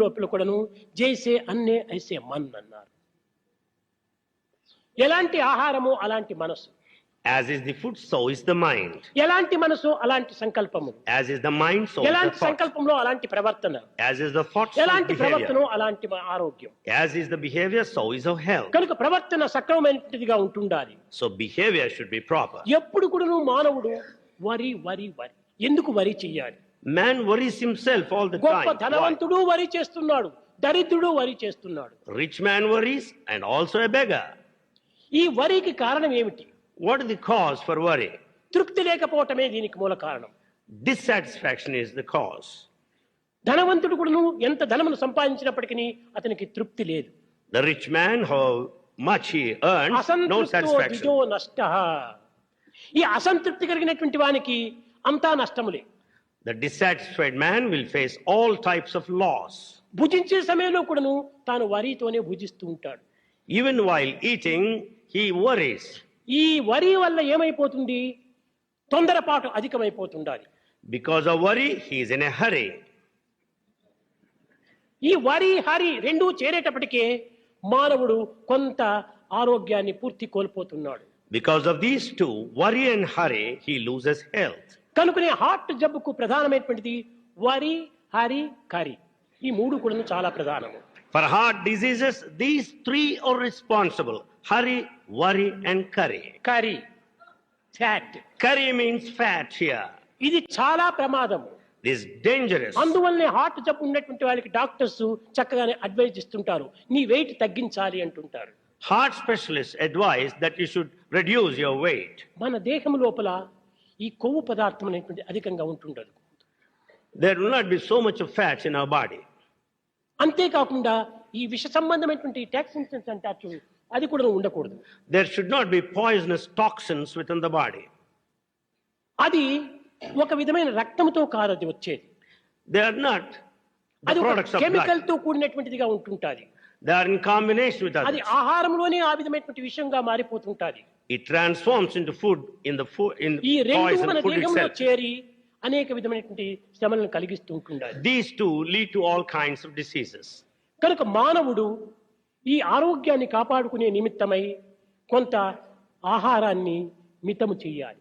లోపల కూడాను జైసే అన్నే ఐసే మన్ అన్నారు. ఎలాంటి ఆహారము అలాంటి మనసు, As is the food, so is the mind. ఎలాంటి మనసు అలాంటి సంకల్పము, As is the mind, so is the ఎలాంటి thought. సంకల్పంలో అలాంటి ప్రవర్తన, As is the thought, so is ఎలాంటి ప్రవర్తన behavior. అలాంటి ఆరోగ్యం. As is the behavior, so is our health. కనుక ప్రవర్తన సక్రమమైనదిగా ఉంటుండాలి. So behavior should be proper. ఎప్పుడు కూడాను మానవుడు వరి వరి వరి, ఎందుకు వరి చెయ్యాలి? Man worries himself all the గొప్ప time. Why? ధనవంతుడు వరి చేస్తున్నాడు, దరిద్రుడు వరి చేస్తున్నాడు. Rich man worries and also a beggar. ఈ వరికి కారణం ఏమిటి? What is the cause for worry? తృప్తి లేకపోవటమే దీనికి మూల కారణం. Dissatisfaction is the cause. ధనవంతుడు కూడాను ఎంత ధనమును సంపాదించినప్పటికీ అతనికి తృప్తి లేదు. The rich man, how much he earns, no అసంతృప్తో satisfaction. ద్విజో నష్టః. ఈ అసంతృప్తి కలిగినటువంటి వానికి అంతా నష్టములే. The dissatisfied man will face all types of loss. భుజించే సమయంలో కూడాను తాను వరితోనే భుజిస్తూ ఉంటాడు. Even while eating, he worries. ఈ వరి వల్ల ఏమైపోతుంది? తొందరపాటు అధికమైపోతుండాలి. Because of worry, he is in a hurry. ఈ వరి హరి రెండూ చేరేటప్పటికే మానవుడు కొంత ఆరోగ్యాన్ని పూర్తి కోల్పోతున్నాడు. Because of these two, worry and hurry, he loses health. కనుకనే హార్ట్ జబ్బుకు ప్రధానమైనటువంటిది వరి హరి కరి, ఈ మూడు కూడా చాలా ప్రధానము. For heart diseases, these three are responsible. Hurry, worry and curry. కరి fat, Curry means fat here. ఇది చాలా ప్రమాదము. This is dangerous. అందువల్లనే హార్ట్ జబ్బు ఉన్నటువంటి వాళ్ళకి డాక్టర్స్ చక్కగానే అడ్వైజ్ ఇస్తుంటారు, నీ వెయిట్ తగ్గించాలి అంటుంటారు. Heart specialists advise that you should reduce your weight. మన దేహం లోపల ఈ కొవ్వు పదార్థం అనేటువంటి అధికంగా ఉంటుండదు. There will not be so much of fat in our body. అంతేకాకుండా ఈ విష సంబంధమైనటువంటి టాక్సిన్స్ అంటారు చూడు, అది కూడా ఉండకూడదు. There should not be poisonous toxins within the body. అది ఒక విధమైన రక్తంతో కారది వచ్చేది. They are not the అది ఒక products of కెమికల్ blood. తో కూడినటువంటిదిగా ఉంటుంటాది. They are in combination with అది others. ఆహారంలోనే ఆ విధమైనటువంటి విషయంగా మారిపోతుంటాది. It transforms into food in the food, in ఈ రెండు poison మన food దేహంలో itself. చేరి అనేక విధమైనటువంటి శ్రమలను కలిగిస్తూ ఉంటుండాలి. These two lead to all kinds of diseases. కనుక మానవుడు ఈ ఆరోగ్యాన్ని కాపాడుకునే నిమిత్తమై కొంత ఆహారాన్ని మితము చేయాలి.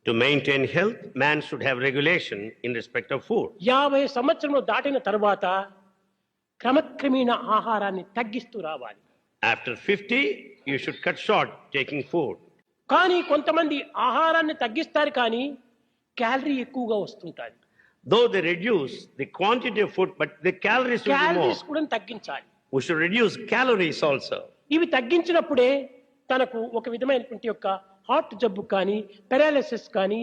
To maintain health, man should have regulation in respect of food. 50 సంవత్సరములు దాటిన తర్వాత క్రమక్రమేణా ఆహారాన్ని తగ్గిస్తూ రావాలి. After 50, you should cut short taking food. కానీ కొంతమంది ఆహారాన్ని తగ్గిస్తారు, కానీ క్యాలరీ ఎక్కువగా వస్తుంటాయి. Though they reduce the quantity of food, but the calories will be more. Calories కూడా తగ్గించాలి. We should reduce calories also. ఇవి తగ్గించినప్పుడే తనకు ఒక విధమైనటువంటి యొక్క హార్ట్ జబ్బు కానీ, పెరాలిసిస్ కానీ,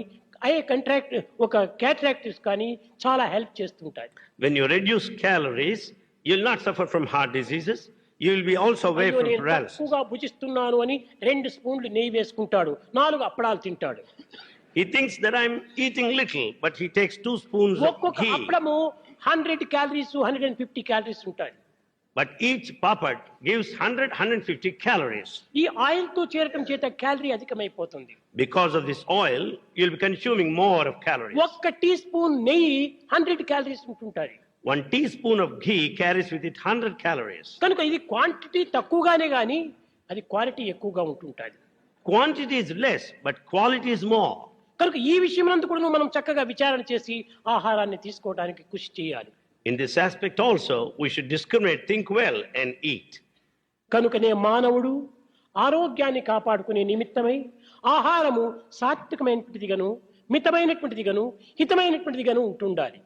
ఐ కంట్రాక్ట్ ఒక క్యాటరాక్టిస్ కానీ చాలా హెల్ప్ చేస్తుంటాయి. When you reduce calories, you'll not suffer from heart diseases. You will be also away అయ్యో, from నేను paralysis. తక్కువగా భుజిస్తున్నాను అని 2 స్పూన్లు నెయ్యి వేసుకుంటాడు, 4 అప్పడాలు తింటాడు. He thinks that I'm eating little, but he takes 2 spoons of ఒక్కొక్క ghee. అప్పడము 100 క్యాలరీస్ 150 క్యాలరీస్ ఉంటాయి. But each papat gives 100-150 calories. ఈ ఆయిల్ తో చేరటం చేత calorie అధికమైపోతుంది. Because of this oil, you'll be consuming more of calories. ఒక్క tea spoon నెయ్యి 100 calories ఉంటుంటాయి. 1 teaspoon of ghee carries with it 100 calories. కనుక ఇది క్వాంటిటీ తక్కువగానే గాని అది క్వాలిటీ ఎక్కువగా ఉంటుంటది. Quantity is less, but quality is more. కనుక ఈ విషయమంతా కూడా మనం చక్కగా విచారణ చేసి ఆహారాన్ని తీసుకోవడానికి కృషి చేయాలి. In this aspect also, we should discriminate, think well and eat. కనుకనే మానవుడు ఆరోగ్యాన్ని కాపాడుకునే నిమిత్తమై ఆహారము సాత్వికమైనటువంటిదిగాను, మితమైనటువంటిదిగాను, హితమైనటువంటిదిగాను ఉంటుండాలి.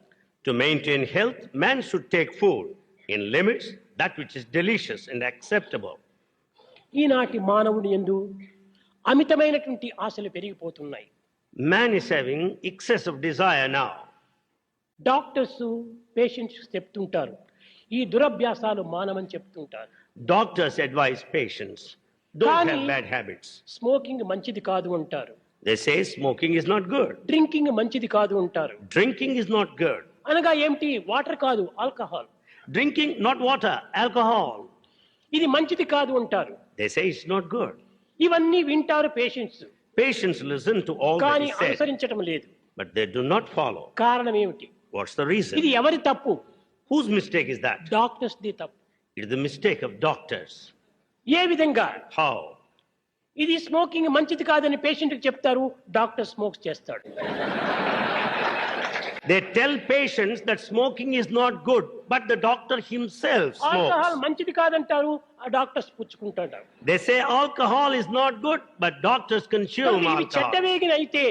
To maintain health, man should take food in limits, that which is delicious and acceptable. ఈనాటి మానవుని యందు అమితమైనటువంటి ఆశలు పెరిగిపోతున్నాయి. Man is having excess of desire now. Doctors patients చెప్తుంటారు, ఈ దురభ్యాసాలు మానవని చెప్తుంటారు. Doctors advise patients, don't Kani- have bad habits. Smoking మంచిది కాదు అంటారు, They say smoking is not good. Drinking మంచిది కాదు అంటారు. Drinking is not good. అనగా ఏమిటి? వాటర్ కాదు, alcohol. Drinking, not water, alcohol. ఇది మంచిది కాదు అంటారు. They say it's not good. ఇవన్నీ వింటారు patients, Patients listen to all that కానీ is said, అనుసరించడం లేదు. but they do not follow. కారణం ఏమిటి? What's the reason? ఇది ఎవరి తప్పు? Whose mistake is that? Doctors the తప్పు. It is the mistake of doctors. ఏ విధంగా? How? ఇది స్మోకింగ్ మంచిది కాదని పేషెంట్కి చెప్తారు, డాక్టర్ స్మోక్స్ చేస్తాడు. They tell patients that smoking is not good, but the doctor himself alcohol smokes. మంచిది కాదంటారు, ఆ doctors పుచ్చుకుంటాడు. They say alcohol is not good, but doctors consume ఇవి alcohol. చెడ్డవేగిన అయితే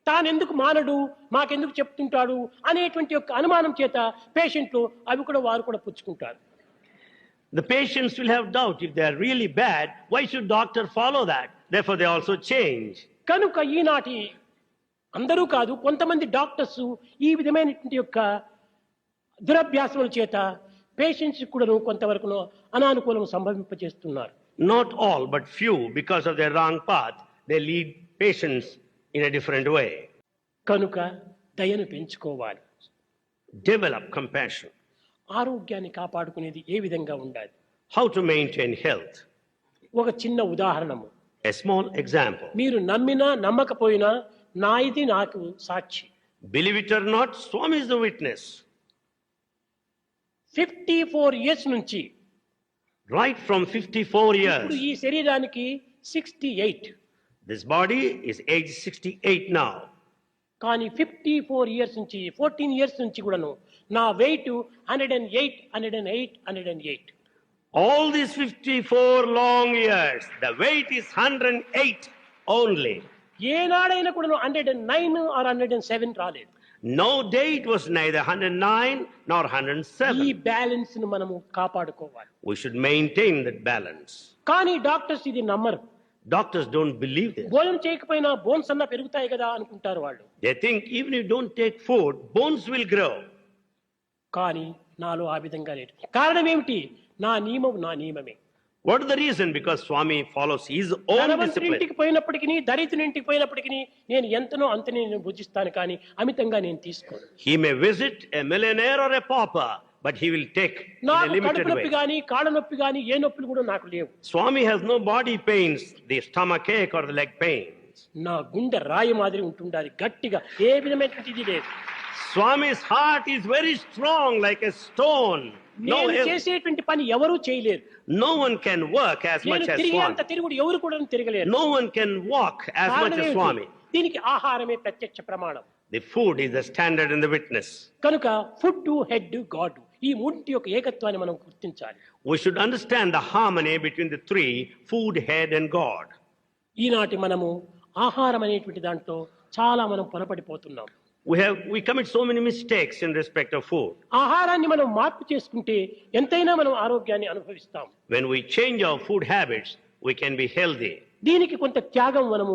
తానెందుకు మానడు, మాకెందుకు చెప్తుంటాడు అనేటువంటి యొక్క అనుమానం చేత పేషెంట్లు అవి కూడా వారు కూడా పుచ్చుకుంటారు. The patients will have doubt if they are really bad. Why should doctor follow that? Therefore, they also change. కనుక ఈనాటి అందరూ కాదు, కొంతమంది డాక్టర్స్ ఈ విధమైనటువంటి యొక్క దురభ్యాసముల చేత పేషెంట్స్ కూడా కొంతవరకు అనానుకూలం సంభవింపజేస్తున్నారు. Not all, but few, because of their wrong path, they lead patients in a different way. కనుక దయను పెంచుకోవాలి. Develop compassion. ఆరోగ్యాన్ని కాపాడుకునేది ఏ విధంగా ఉండాలి? How to maintain health? ఒక చిన్న ఉదాహరణము. A small example. మీరు నమ్మినా నమ్మకపోయినా నా ఇది నాకు సాక్షి. Believe it or not, Swami is the witness. 54 years నుంచి Right from 54 ఇప్పుడు years, ఈ శరీరానికి 68, this body is age 68 now. కానీ 54 ఇయర్స్ నుంచి 14 ఇయర్స్ నుంచి కూడాను నా wait 108. All these 54 long years, the weight is 108 only. ఏనాడైనా కూడాను 109 ఆర్ 107 రాలేదు. No day it was neither 109 nor ఈ 107. బ్యాలెన్స్ ను మనము కాపాడుకోవాలి. We should maintain that balance. కానీ డాక్టర్స్ ఇది నమ్మరు. Doctors don't believe this. భోజనం చేయకపోయినా బోన్స్ అన్నా పెరుగుతాయి కదా అనుకుంటారు వాళ్ళు. They think even if you don't take food, bones will grow. కానీ నాలో ఆ విధంగా లేదు. కారణం ఏమిటి? నా నియమమే. What is the reason? Because Swami follows his own ధనవంతుని discipline. ఇంటికి పోయినప్పటికీ దరిద్రుని ఇంటికి పోయినప్పటికీ నేను ఎంతనో అంతనే నేను భుజిస్తాను, కానీ అమితంగా నేను తీసుకోను. He may visit a millionaire or a pauper, but he will take in a నాకు limited కడుపు నొప్పి way. కానీ కాళ్ళ నొప్పి కానీ ఏ నొప్పులు కూడా నాకు లేవు. Swami has no body pains, the stomach ache or the leg pains. నా గుండె రాయి మాదిరి ఉంటుండాలి, గట్టిగా, ఏ విధమైనటువంటిది లేదు. Swami's heart is very strong like a stone. నేను చేసేటువంటి పని ఎవరూ చేయలేరు. No one can work as నేను much as తిరిగేంత Swami. తిరుగుడు ఎవరు కూడా తిరగలేరు. No one can walk as much కారణం as ఏమిటి? Swami. దీనికి ఆహారమే ప్రత్యక్ష ప్రమాణం. The food is the standard and the witness. కనుక ఫుడ్, హెడ్, గాడ్, ఈ మూడింటి యొక్క ఏకత్వాన్ని మనం గుర్తించాలి. We should understand the harmony between the three, food, head and God. ఈనాటి మనము ఆహారం అనేటువంటి దాంట్లో చాలా మనం పొరపడిపోతున్నాం. We commit so many mistakes in respect of food. ఆహారాన్ని మనం మార్పు చేసుకుంటే ఎంతైనా మనం ఆరోగ్యాన్ని అనుభవిస్తాం. When we change our food habits, we can be healthy. దీనికి కొంత త్యాగం మనము